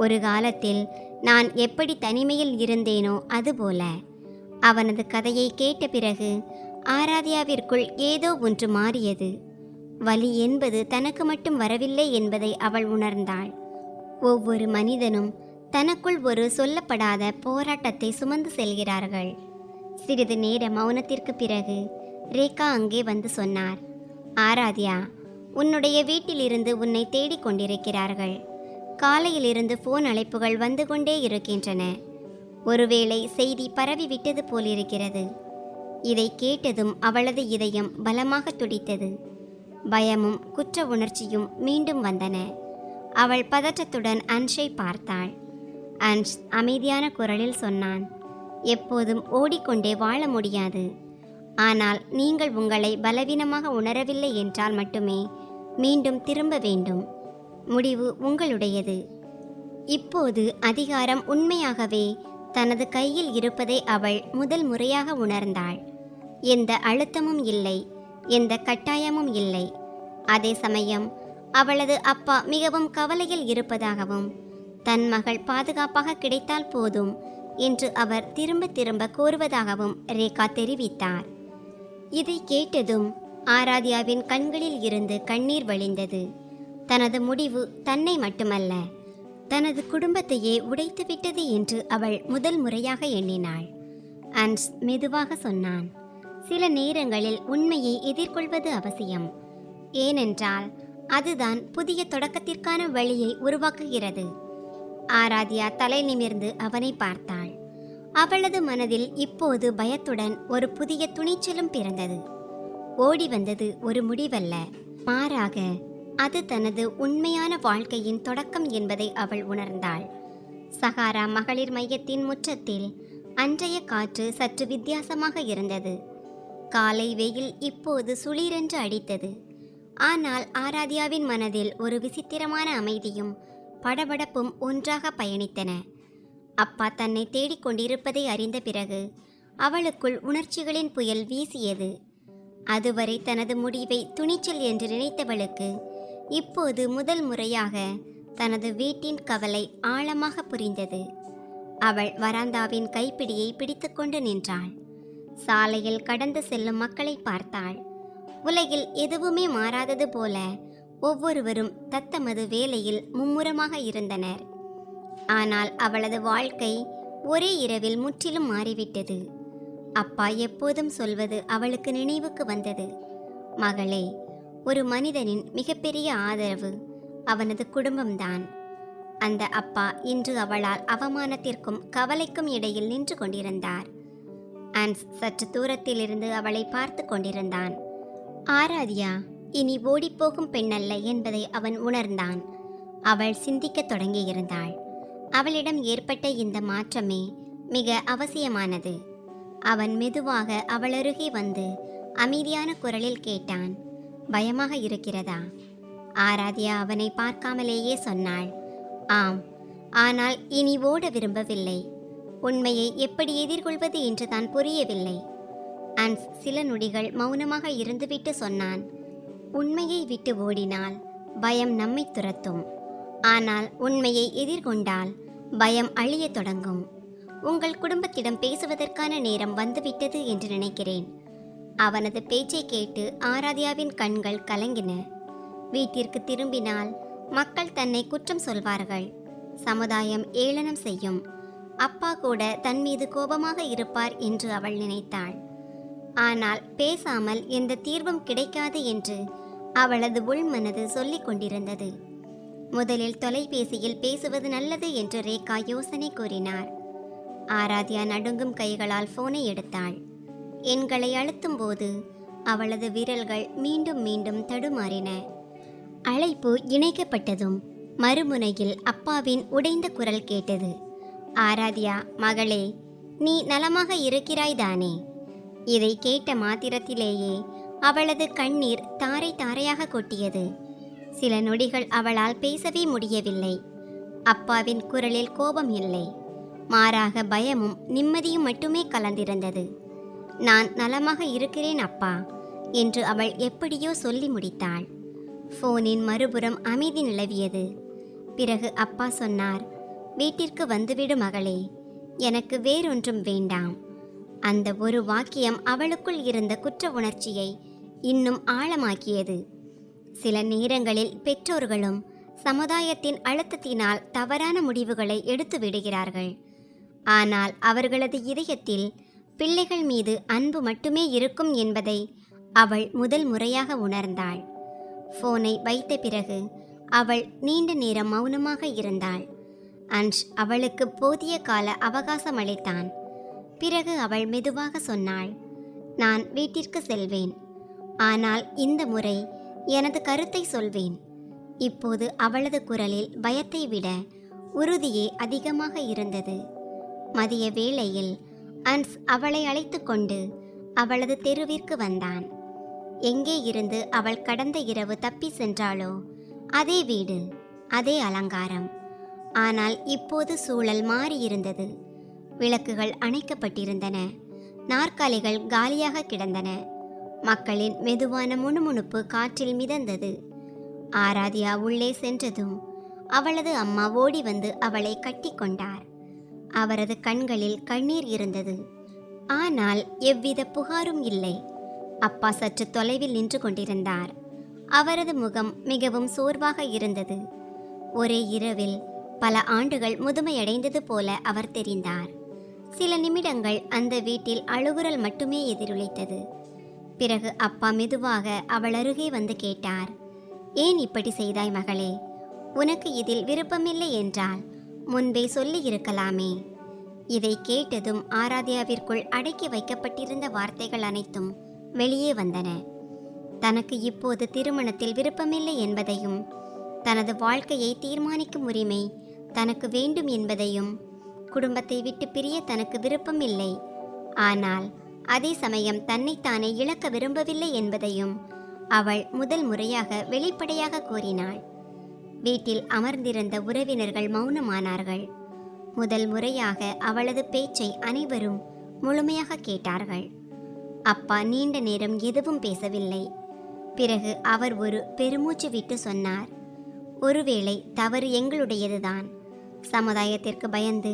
[SPEAKER 1] ஒரு காலத்தில் நான் எப்படி தனிமையில் இருந்தேனோ அதுபோல. அவனது கதையை கேட்ட பிறகு ஆராத்யாவிற்குள் ஏதோ ஒன்று மாறியது. வலி என்பது தனக்கு மட்டும் வரவில்லை என்பதை அவள் உணர்ந்தாள். ஒவ்வொரு மனிதனும் தனக்குள் ஒரு சொல்லப்படாத போராட்டத்தை சுமந்து செல்கிறார்கள். சிறிது நேர மௌனத்திற்கு பிறகு ரேகா அங்கே வந்து சொன்னார், ஆராத்யா, உன்னுடைய வீட்டிலிருந்து உன்னை தேடிக் கொண்டிருக்கிறார்கள். காலையிலிருந்து போன் அழைப்புகள் வந்து கொண்டே இருக்கின்றன. ஒருவேளை செய்தி பரவிவிட்டது போலிருக்கிறது. இதை கேட்டதும் அவளது இதயம் பலமாக துடித்தது. பயமும் குற்ற உணர்ச்சியும் மீண்டும் வந்தன. அவள் பதற்றத்துடன் அன்ஷை பார்த்தாள். அன்ஷ் அமைதியான குரலில் சொன்னான், எப்போதும் ஓடிக்கொண்டே வாழ முடியாது. ஆனால் நீங்கள் உங்களை பலவீனமாக உணரவில்லை என்றால் மட்டுமே மீண்டும் திரும்ப வேண்டும். முடிவு உங்களுடையது. இப்போது அதிகாரம் உண்மையாகவே தனது கையில் இருப்பதை அவள் முதல் முறையாக உணர்ந்தாள். எந்த அழுத்தமும் இல்லை, எந்த கட்டாயமும் இல்லை. அதே சமயம் அவளது அப்பா மிகவும் கவலையில் இருப்பதாகவும் தன் மகள் பாதுகாப்பாக கிடைத்தால் போதும் என்று அவர் திரும்ப திரும்ப கூறுவதாகவும் ரேகா தெரிவித்தார். இதை கேட்டதும் ஆராத்யாவின் கண்களில் இருந்து கண்ணீர் வழிந்தது. தனது முடிவு தன்னை மட்டுமல்ல, தனது குடும்பத்தையே உடைத்துவிட்டது என்று அவள் முதல் முறையாக எண்ணினாள். அன்ஸ் மெதுவாக சொன்னான், சில நேரங்களில் உண்மையை எதிர்கொள்வது அவசியம். ஏனென்றால் அதுதான் புதிய தொடக்கத்திற்கான வழியை உருவாக்குகிறது. ஆராத்யா தலை நிமிர்ந்து அவனை பார்த்தாள். அவளது மனதில் இப்போது பயத்துடன் ஒரு புதிய துணிச்சலும் பிறந்தது. ஓடி வந்தது ஒரு முடிவல்ல, மாறாக அது தனது உண்மையான வாழ்க்கையின் தொடக்கம் என்பதை அவள் உணர்ந்தாள். சஹாரா மகளிர் மையத்தின் முற்றத்தில் அன்றைய காற்று சற்று வித்தியாசமாக இருந்தது. காலை வெயில் இப்போது சுளீரென்று அடித்தது. ஆனால் ஆராத்யாவின் மனதில் ஒரு விசித்திரமான அமைதியும் படபடப்பும் ஒன்றாக பயணித்தன. அப்பா தன்னை தேடிக்கொண்டிருப்பதை அறிந்த பிறகு அவளுக்குள் உணர்ச்சிகளின் புயல் வீசியது. அதுவரை தனது முடிவை துணிச்சல் என்று நினைத்தவளுக்கு இப்போது முதல் முறையாக தனது வீட்டின் கவலை ஆழமாக புரிந்தது. அவள் வராந்தாவின் கைப்பிடியை பிடித்துக்கொண்டு நின்றாள். சாலையில் கடந்து செல்லும் மக்களை பார்த்தாள். உலகில் எதுவுமே மாறாதது போல ஒவ்வொருவரும் தத்தமது வேலையில் மும்முரமாக இருந்தனர். ஆனால் அவளது வாழ்க்கை ஒரே இரவில் முற்றிலும் மாறிவிட்டது. அப்பா எப்போதும் சொல்வது அவளுக்கு நினைவுக்கு வந்தது. மகளே, ஒரு மனிதனின் மிகப்பெரிய ஆதரவு அவனது குடும்பம்தான். அந்த அப்பா இன்று அவளால் அவமானத்திற்கும் கவலைக்கும் இடையில் நின்று கொண்டிருந்தார். அன்ஸ் சற்று தூரத்தில் இருந்து அவளை பார்த்து கொண்டிருந்தான். ஆராத்யா இனி ஓடிப்போகும் பெண்ணல்ல என்பதை அவன் உணர்ந்தான். அவள் சிந்திக்கத் தொடங்கியிருந்தாள். அவளிடம் ஏற்பட்ட இந்த மாற்றமே மிக அவசியமானது. அவன் மெதுவாக அவளருகே வந்து அமைதியான குரலில் கேட்டான், பயமாக இருக்கிறதா? ஆராத்யா அவனை பார்க்காமலேயே சொன்னாள், ஆம், ஆனால் இனி ஓட விரும்பவில்லை. உண்மையை எப்படி எதிர்கொள்வது என்று தான் புரியவில்லை. அன்ஸ் சில நொடிகள் மௌனமாக இருந்துவிட்டு சொன்னான், உண்மையை விட்டு ஓடினால் பயம் நம்மை துரத்தும். ஆனால் உண்மையை எதிர்கொண்டால் பயம் அழியத் தொடங்கும். உங்கள் குடும்பத்திடம் பேசுவதற்கான நேரம் வந்துவிட்டது என்று நினைக்கிறேன். அவனது பேச்சை கேட்டு ஆராத்யாவின் கண்கள் கலங்கின. வீட்டிற்கு திரும்பினால் மக்கள் தன்னை குற்றம் சொல்வார்கள். சமுதாயம் ஏளனம் செய்யும். அப்பா கூட தன் மீது கோபமாக இருப்பார் என்று அவள் நினைத்தாள். ஆனால் பேசாமல் எந்த தீர்வும் கிடைக்காது என்று அவளது உள்மனது சொல்லிக் கொண்டிருந்தது. முதலில் தொலைபேசியில் பேசுவது நல்லது என்று ரேகா யோசனை கூறினார். ஆராத்யா நடுங்கும் கைகளால் போனை எடுத்தாள். எண்களை அழுத்தும் போது அவளது விரல்கள் மீண்டும் மீண்டும் தடுமாறின. அழைப்பு இணைக்கப்பட்டதும் மறுமுனையில் அப்பாவின் உடைந்த குரல் கேட்டது. ஆராத்யா, மகளே, நீ நலமாக இருக்கிறாய்தானே? இதை கேட்ட மாத்திரத்திலேயே அவளது கண்ணீர் தாரை தாரையாக கொட்டியது. சில நொடிகள் அவளால் பேசவே முடியவில்லை. அப்பாவின் குரலில் கோபம் இல்லை, மாறாக பயமும் நிம்மதியும் மட்டுமே கலந்திருந்தது. நான் நலமாக இருக்கிறேன் அப்பா என்று அவள் எப்படியோ சொல்லி முடித்தாள். போனின் மறுபுறம் அமைதி நிலவியது. பிறகு அப்பா சொன்னார், வீட்டிற்கு வந்துவிடு மகளே, எனக்கு வேறொன்றும் வேண்டாம். அந்த ஒரு வாக்கியம் அவளுக்குள் இருந்த குற்ற உணர்ச்சியை இன்னும் ஆழமாக்கியது. சில நேரங்களில் பெற்றோர்களும் சமுதாயத்தின் அழுத்தத்தினால் தவறான முடிவுகளை எடுத்து விடுகிறார்கள். ஆனால் அவர்களது இதயத்தில் பிள்ளைகள் மீது அன்பு மட்டுமே இருக்கும் என்பதை அவள் முதல் முறையாக உணர்ந்தாள். போனை வைத்த பிறகு அவள் நீண்ட நேரம் மௌனமாக இருந்தாள். அன்ஷ் அவளுக்கு போதிய கால அவகாசம் அளித்தான். பிறகு அவள் மெதுவாக சொன்னாள், நான் வீட்டிற்கு செல்வேன். ஆனால் இந்த முறை எனது கருத்தை சொல்வேன். இப்போது அவளது குரலில் பயத்தை விட உறுதியே அதிகமாக இருந்தது. மதிய வேளையில் அன்ஸ் அவளை அழைத்து கொண்டு அவளது தெருவிற்கு வந்தான். எங்கே இருந்து அவள் கடந்த இரவு தப்பி சென்றாளோ அதே வீடு, அதே அலங்காரம். ஆனால் இப்போது சூழல் மாறியிருந்தது. விளக்குகள் அணைக்கப்பட்டிருந்தன. நாற்காலிகள் காலியாக கிடந்தன. மக்களின் மெதுவான முணுமுணுப்பு காற்றில் மிதந்தது. ஆராத்யா உள்ளே சென்றதும் அவளது அம்மா ஓடி வந்து அவளை கட்டி கொண்டார். அவரது கண்களில் கண்ணீர் இருந்தது. ஆனால் எவ்வித புகாரும் இல்லை. அப்பா சற்று தொலைவில் நின்று கொண்டிருந்தார். அவரது முகம் மிகவும் சோர்வாக இருந்தது. ஒரே இரவில் பல ஆண்டுகள் முதுமையடைந்தது போல அவர் தெரிந்தார். சில நிமிடங்கள் அந்த வீட்டில் அழுகுரல் மட்டுமே எதிரொலித்தது. பிறகு அப்பா மெதுவாக அவள் அருகே வந்து கேட்டார், ஏன் இப்படி செய்தாய் மகளே? உனக்கு இதில் விருப்பமில்லை என்றால் முன்பே சொல்லி இருக்கலாமே. இதை கேட்டதும் ஆராத்யாவிற்குள் அடக்கி வைக்கப்பட்டிருந்த வார்த்தைகள் அனைத்தும் வெளியே வந்தன. தனக்கு இப்போது திருமணத்தில் விருப்பமில்லை என்பதையும், தனது வாழ்க்கையை தீர்மானிக்கும் உரிமை தனக்கு வேண்டும் என்பதையும், குடும்பத்தை விட்டு பிரிய தனக்கு விருப்பமில்லை, ஆனால் அதே சமயம் தன்னைத்தானே இழக்க விரும்பவில்லை என்பதையும் அவள் முதல் முறையாக வெளிப்படையாக கூறினாள். வீட்டில் அமர்ந்திருந்த உறவினர்கள் மௌனமானார்கள். முதல் முறையாக அவளது பேச்சை அனைவரும் முழுமையாக கேட்டார்கள். அப்பா நீண்ட நேரம் எதுவும் பேசவில்லை. பிறகு அவர் ஒரு பெருமூச்சு விட்டு சொன்னார், ஒருவேளை தவறு எங்களுடையதுதான். சமுதாயத்திற்கு பயந்து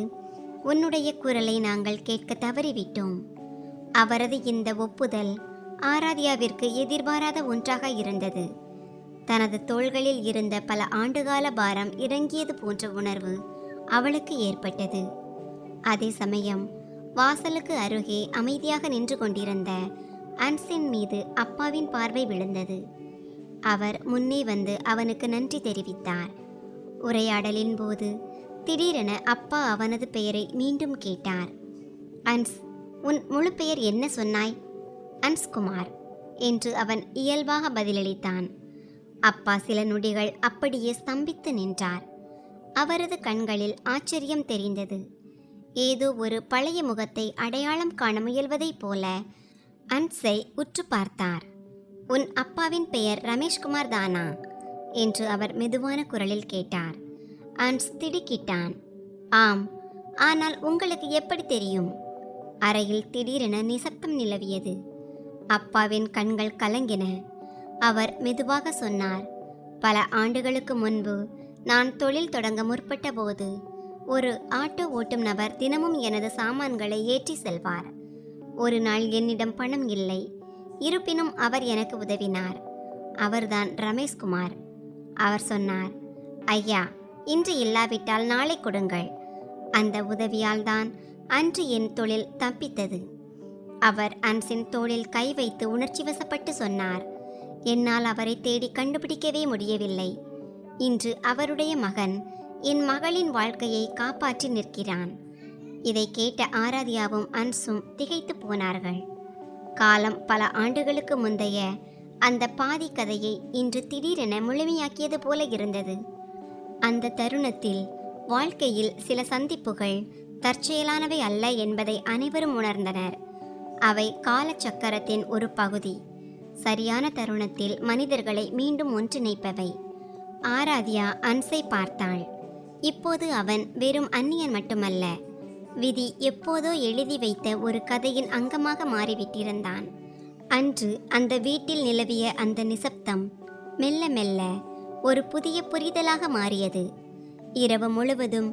[SPEAKER 1] உன்னுடைய குரலை நாங்கள் கேட்க தவறிவிட்டோம். அவரது இந்த ஒப்புதல் ஆராத்யாவிற்கு எதிர்பாராத ஒன்றாக இருந்தது. தனது தோள்களில் இருந்த பல ஆண்டுகால பாரம் இறங்கியது போன்ற உணர்வு அவளுக்கு ஏற்பட்டது. அதே சமயம் வாசலுக்கு அருகே அமைதியாக நின்று கொண்டிருந்த அன்சின் மீது அப்பாவின் பார்வை விழுந்தது. அவர் முன்னே வந்து அவனுக்கு நன்றி தெரிவித்தார். உரையாடலின் போது திடீரென அப்பா அவனது பெயரை மீண்டும் கேட்டார். அன்ஸ், உன் முழு பெயர் என்ன சொன்னாய்? அன்ஸ்குமார் என்று அவன் இயல்பாக பதிலளித்தான். அப்பா சில நொடிகள் அப்படியே ஸ்தம்பித்து நின்றார். அவரது கண்களில் ஆச்சரியம் தெரிந்தது. ஏதோ ஒரு பழைய முகத்தை அடையாளம் காண முயல்வதைப் போல அன்ஸை உற்று பார்த்தார். உன் அப்பாவின் பெயர் ரமேஷ்குமார் தானா என்று அவர் மெதுவான குரலில் கேட்டார். அன்ஸ் திடுக்கிட்டான். ஆம், ஆனால் உங்களுக்கு எப்படி தெரியும்? அறையில் திடீரென நிசப்தம் நிலவியது. அப்பாவின் கண்கள் கலங்கின. அவர் மெதுவாக சொன்னார், பல ஆண்டுகளுக்கு முன்பு நான் தொழில் தொடங்க முற்பட்ட போது ஒரு ஆட்டோ ஓட்டும் நபர் தினமும் எனது சாமான்களை ஏற்றி செல்வார். ஒரு நாள் என்னிடம் பணம் இல்லை. இருப்பினும் அவர் எனக்கு உதவினார். அவர்தான் ரமேஷ்குமார். அவர் சொன்னார், ஐயா, இன்று இல்லாவிட்டால் நாளை கொடுங்கள். அந்த உதவியால் தான் அன்று என் தொழில் தப்பித்தது. அவர் அன்ஸின் தோளில் கை வைத்து உணர்ச்சி வசப்பட்டு சொன்னார், என்னால் அவரை தேடி கண்டுபிடிக்கவே முடியவில்லை. இன்று அவருடைய மகன் என் மகளின் வாழ்க்கையை காப்பாற்றி நிற்கிறான். இதை கேட்ட ஆராத்யாவும் அன்ஸும் திகைத்து போனார்கள். காலம் பல ஆண்டுகளுக்கு முந்தைய அந்த பாதி கதையை இன்று திடீரென முழுமையாக்கியது போல இருந்தது. அந்த தருணத்தில் வாழ்க்கையில் சில சந்திப்புகள் தற்செயலானவை அல்ல என்பதை அனைவரும் உணர்ந்தனர். அவை காலச்சக்கரத்தின் ஒரு பகுதி. சரியான தருணத்தில் மனிதர்களை மீண்டும் ஒன்றிணைப்பவை. ஆராத்யா அன்ஸை பார்த்தாள். இப்போது அவன் வெறும் அந்நியன் மட்டுமல்ல, விதி எப்போதோ எழுதி வைத்த ஒரு கதையின் அங்கமாக மாறிவிட்டிருந்தான். அன்று அந்த வீட்டில் நிலவிய அந்த நிசப்தம் மெல்ல மெல்ல ஒரு புதிய புரிதலாக மாறியது. இரவு முழுவதும்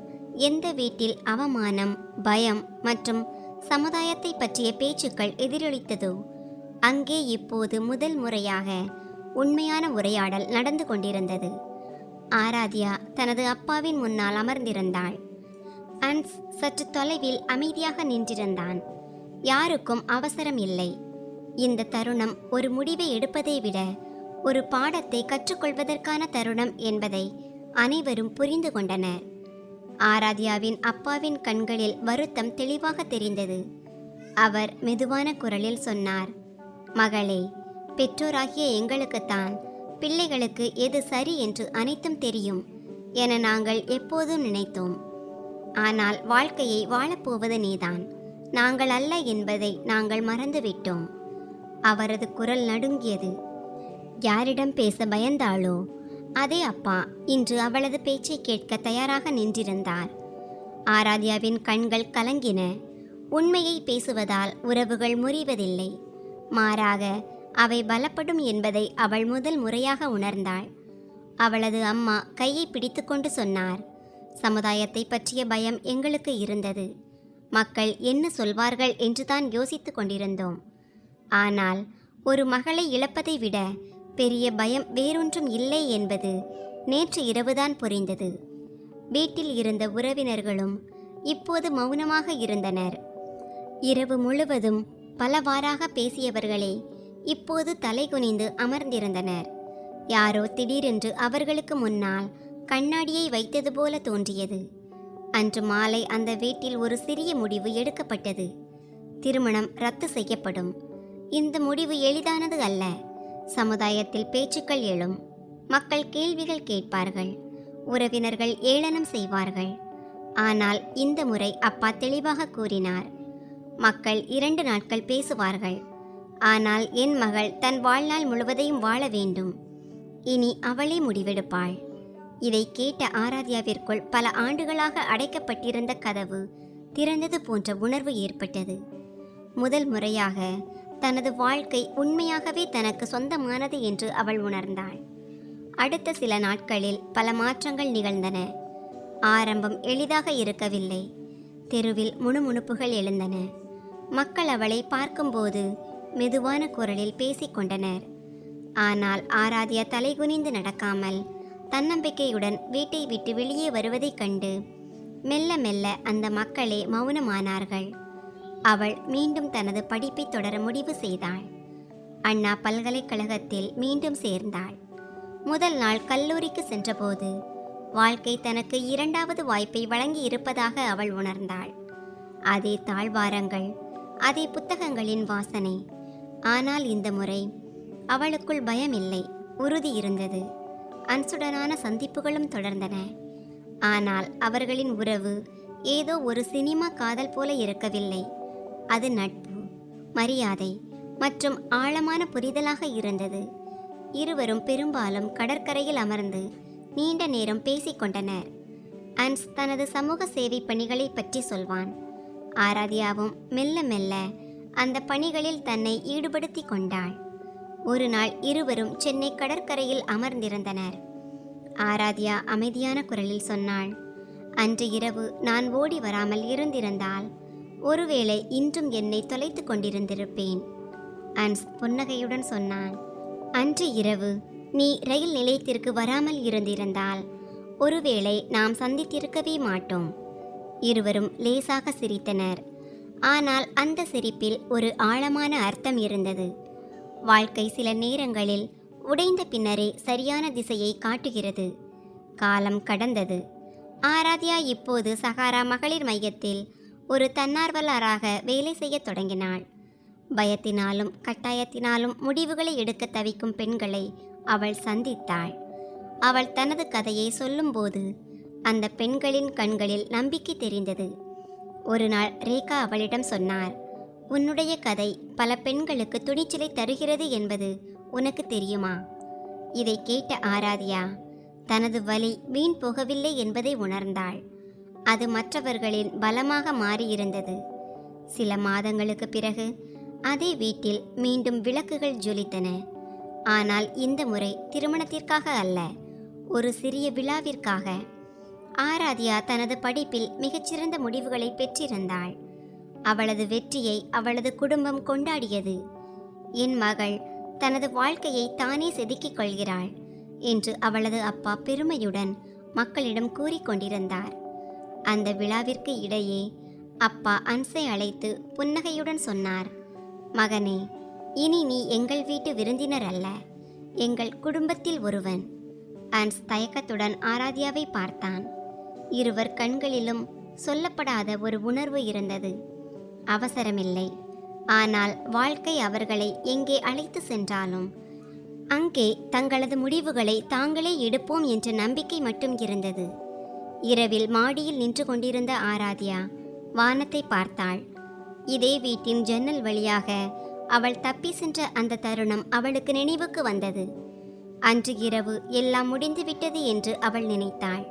[SPEAKER 1] எந்த வீட்டில் அவமானம், பயம் மற்றும் சமுதாயத்தை பற்றிய பேச்சுக்கள் எதிரொலித்ததோ அங்கே இப்போது முதல் முறையாக உண்மையான உரையாடல் நடந்து கொண்டிருந்தது. ஆராத்யா தனது அப்பாவின் முன்னால் அமர்ந்திருந்தாள். அன்ஸ் சற்று தொலைவில் அமைதியாக நின்றிருந்தான். யாருக்கும் அவசரம் இல்லை. இந்த தருணம் ஒரு முடிவை எடுப்பதை விட ஒரு பாடத்தை கற்றுக்கொள்வதற்கான தருணம் என்பதை அனைவரும் புரிந்து கொண்டனர். ஆராத்யாவின் அப்பாவின் கண்களில் வருத்தம் தெளிவாக தெரிந்தது. அவர் மெதுவான குரலில் சொன்னார், மகளே, பெற்றோராகிய எங்களுக்குத்தான் பிள்ளைகளுக்கு எது சரி என்று அனைத்தும் தெரியும் என நாங்கள் எப்போதும் நினைத்தோம். ஆனால் வாழ்க்கையை வாழப்போவது நீதான், நாங்கள் அல்ல என்பதை நாங்கள் மறந்துவிட்டோம். அவரது குரல் நடுங்கியது. யாரிடம் பேச பயந்தாளோ அதே அப்பா இன்று அவளது பேச்சை கேட்க தயாராக நின்றிருந்தார். ஆராத்யாவின் கண்கள் கலங்கின. உண்மையை பேசுவதால் உறவுகள் முறிவதில்லை, மாறாக அவை பலப்படும் என்பதை அவள் முதல் முறையாக உணர்ந்தாள். அவளது அம்மா கையை பிடித்துக்கொண்டு சொன்னார், சமுதாயத்தை பற்றிய பயம் எங்களுக்கு இருந்தது. மக்கள் என்ன சொல்வார்கள் என்றுதான் யோசித்து கொண்டிருந்தோம். ஆனால் ஒரு மகளை இழப்பதை விட பெரிய பயம் வேறொன்றும் இல்லை என்பது நேற்று இரவுதான் புரிந்தது. வீட்டில் இருந்த உறவினர்களும் இப்போது மௌனமாக இருந்தனர். இரவு முழுவதும் பலவாறாக பேசியவர்களே இப்போது தலைகுனிந்து அமர்ந்திருந்தனர். யாரோ திடீரென்று அவர்களுக்கு முன்னால் கண்ணாடியை வைத்தது போல தோன்றியது. அன்று மாலை அந்த வீட்டில் ஒரு சிறிய முடிவு எடுக்கப்பட்டது. திருமணம் ரத்து செய்யப்படும். இந்த முடிவு எளிதானது அல்ல. சமுதாயத்தில் பேச்சுக்கள் எழும். மக்கள் கேள்விகள் கேட்பார்கள். உறவினர்கள் ஏளனம் செய்வார்கள். ஆனால் இந்த முறை அப்பா தெளிவாக கூறினார், மக்கள் 2 நாட்கள் பேசுவார்கள். ஆனால் என் மகள் தன் வாழ்நாள் முழுவதையும் வாழ வேண்டும். இனி அவளே முடிவெடுப்பாள். இதை கேட்ட ஆராத்யாவிற்குள் பல ஆண்டுகளாக அடைக்கப்பட்டிருந்த கதவு திறந்தது போன்ற உணர்வு ஏற்பட்டது. முதல் முறையாக தனது வாழ்க்கை உண்மையாகவே தனக்கு சொந்தமானது என்று அவள் உணர்ந்தாள். அடுத்த சில நாட்களில் பல மாற்றங்கள் நிகழ்ந்தன. ஆரம்பம் எளிதாக இருக்கவில்லை. தெருவில் முணுமுணுப்புகள் எழுந்தன. மக்கள் அவளை பார்க்கும்போது மெதுவான குரலில் பேசிக்கொண்டனர். ஆனால் ஆராத்யா தலைகுனிந்து நடக்காமல் தன்னம்பிக்கையுடன் வீட்டை விட்டு வெளியே வருவதைக் கண்டு மெல்ல மெல்ல அந்த மக்களே மௌனமானார்கள். அவள் மீண்டும் தனது படிப்பை தொடர முடிவு செய்தாள். அண்ணா பல்கலைக்கழகத்தில் மீண்டும் சேர்ந்தாள். முதல் நாள் கல்லூரிக்கு சென்றபோது வாழ்க்கை தனக்கு 2வது வாய்ப்பை வழங்கி இருப்பதாக அவள் உணர்ந்தாள். அதே தாழ்வாரங்கள், அதே புத்தகங்களின் வாசனை. ஆனால் இந்த முறை அவளுக்குள் பயம் இல்லை, உறுதி இருந்தது. அன்சுடனான சந்திப்புகளும் தொடர்ந்தன. ஆனால் அவர்களின் உறவு ஏதோ ஒரு சினிமா காதல் போல இருக்கவில்லை. அது நட்பு, மரியாதை மற்றும் ஆழமான புரிதலாக இருந்தது. இருவரும் பெரும்பாலும் கடற்கரையில் அமர்ந்து நீண்ட நேரம் பேசிக்கொண்டனர். அன்ஸ் தனது சமூக சேவை பணிகளை பற்றி சொல்வான். ஆராத்யாவும் மெல்ல மெல்ல அந்த பணிகளில் தன்னை ஈடுபடுத்தி கொண்டாள். ஒரு நாள் இருவரும் சென்னை கடற்கரையில் அமர்ந்திருந்தனர். ஆராத்யா அமைதியான குரலில் சொன்னாள், அன்று இரவு நான் ஓடி வராமல் இருந்திருந்தால் ஒருவேளை இன்றும் என்னை தொலைத்து கொண்டிருந்திருப்பேன். அன்ஸ் புன்னகையுடன் சொன்னான், அன்று இரவு நீ ரயில் நிலையத்திற்கு வராமல் இருந்திருந்தால் ஒருவேளை நாம் சந்தித்திருக்கவே மாட்டோம். இருவரும் லேசாக சிரித்தனர். ஆனால் அந்த சிரிப்பில் ஒரு ஆழமான அர்த்தம் இருந்தது. வாழ்க்கை சில நேரங்களில் உடைந்த பின்னரே சரியான திசையை காட்டுகிறது. காலம் கடந்தது. ஆராத்யா இப்போது சஹாரா மகளிர் மையத்தில் ஒரு தன்னார்வலராக வேலை செய்யத் தொடங்கினாள். பயத்தினாலும் கட்டாயத்தினாலும் முடிவுகளை எடுக்க தவிக்கும் பெண்களை அவள் சந்தித்தாள். அவள் தனது கதையை சொல்லும்போது அந்த பெண்களின் கண்களில் நம்பிக்கை தெரிந்தது. ஒரு நாள் ரேகா அவளிடம் சொன்னார், உன்னுடைய கதை பல பெண்களுக்கு துணிச்சலை தருகிறது என்பது உனக்கு தெரியுமா? இதை கேட்ட ஆராத்யா தனது வலி வீண் போகவில்லை என்பதை உணர்ந்தாள். அது மற்றவர்களின் பலமாக மாறியிருந்தது. சில மாதங்களுக்கு பிறகு அதே வீட்டில் மீண்டும் விளக்குகள் ஜொலித்தன. ஆனால் இந்த முறை திருமணத்திற்காக அல்ல, ஒரு சிறிய விழாவிற்காக. ஆராத்யா தனது படிப்பில் மிகச்சிறந்த முடிவுகளை பெற்றிருந்தாள். அவளது வெற்றியை அவளது குடும்பம் கொண்டாடியது. என் மகள் தனது வாழ்க்கையை தானே செதுக்கிக் கொள்கிறாள் என்று அவளது அப்பா பெருமையுடன் மக்களிடம் கூறிக்கொண்டிருந்தார். அந்த விழாவிற்கு இடையே அப்பா அன்ஸை அழைத்து புன்னகையுடன் சொன்னார், மகனே, இனி நீ எங்கள் வீட்டு விருந்தினர் அல்ல, எங்கள் குடும்பத்தில் ஒருவன். அன்ஸ் தயக்கத்துடன் ஆராத்யாவை பார்த்தான். இருவர் கண்களிலும் சொல்லப்படாத ஒரு உணர்வு இருந்தது. அவசரமில்லை, ஆனால் வாழ்க்கை அவர்களை எங்கே அழைத்து சென்றாலும் அங்கே தங்களது முடிவுகளை தாங்களே எடுப்போம் என்ற நம்பிக்கை மட்டும் இருந்தது. இரவில் மாடியில் நின்று கொண்டிருந்த ஆராத்யா வானத்தை பார்த்தாள். இதே வீட்டின் ஜன்னல் வழியாக அவள் தப்பி சென்ற அந்த தருணம் அவளுக்கு நினைவுக்கு வந்தது. அன்று இரவு எல்லாம் முடிந்துவிட்டது என்று அவள் நினைத்தாள்.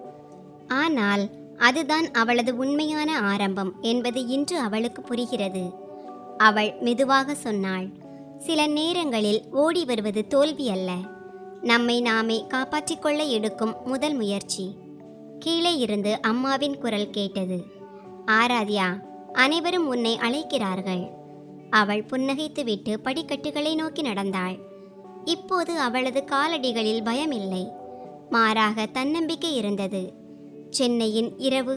[SPEAKER 1] ஆனால் அதுதான் அவளது உண்மையான ஆரம்பம் என்பது இன்று அவளுக்கு புரிகிறது. அவள் மெதுவாக சொன்னாள், சில நேரங்களில் ஓடி வருவது தோல்வி அல்ல, நம்மை நாமே காப்பாற்றிக் கொள்ள எடுக்கும் முதல் முயற்சி. கீழே இருந்து அம்மாவின் குரல் கேட்டது, ஆராத்யா, அனைவரும் உன்னை அழைக்கிறார்கள். அவள் புன்னகைத்துவிட்டு படிக்கட்டுகளை நோக்கி நடந்தாள். இப்போது அவளது காலடிகளில் பயமில்லை, மாறாக தன்னம்பிக்கை இருந்தது. சென்னையின் இரவு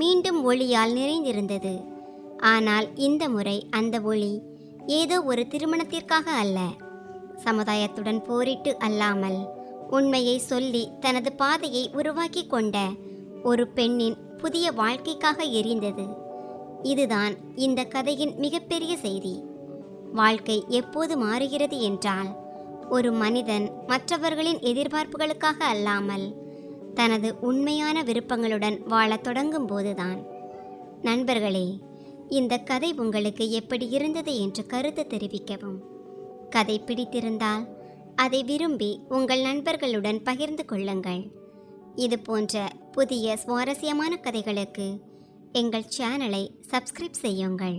[SPEAKER 1] மீண்டும் ஒளியால் நிறைந்திருந்தது. ஆனால் இந்த முறை அந்த ஒளி ஏதோ ஒரு திருமணத்திற்காக அல்ல, சமுதாயத்துடன் போரிட்டு அல்லாமல் உண்மையை சொல்லி தனது பாதையை உருவாக்கி கொண்ட ஒரு பெண்ணின் புதிய வாழ்க்கைக்காக எரிந்தது. இதுதான் இந்த கதையின் மிகப்பெரிய செய்தி. வாழ்க்கை எப்போது மாறுகிறது என்றால், ஒரு மனிதன் மற்றவர்களின் எதிர்பார்ப்புகளுக்காக அல்லாமல் தனது உண்மையான விருப்பங்களுடன் வாழத் தொடங்கும் போதுதான். நண்பர்களே, இந்த கதை உங்களுக்கு எப்படி இருந்தது என்று கருத்து தெரிவிக்கவும். கதை பிடித்திருந்தால் அதை விரும்பி உங்கள் நண்பர்களுடன் பகிர்ந்து கொள்ளுங்கள். இது போன்ற புதிய சுவாரஸ்யமான கதைகளுக்கு எங்கள் சேனலை சப்ஸ்கிரைப் செய்யுங்கள்.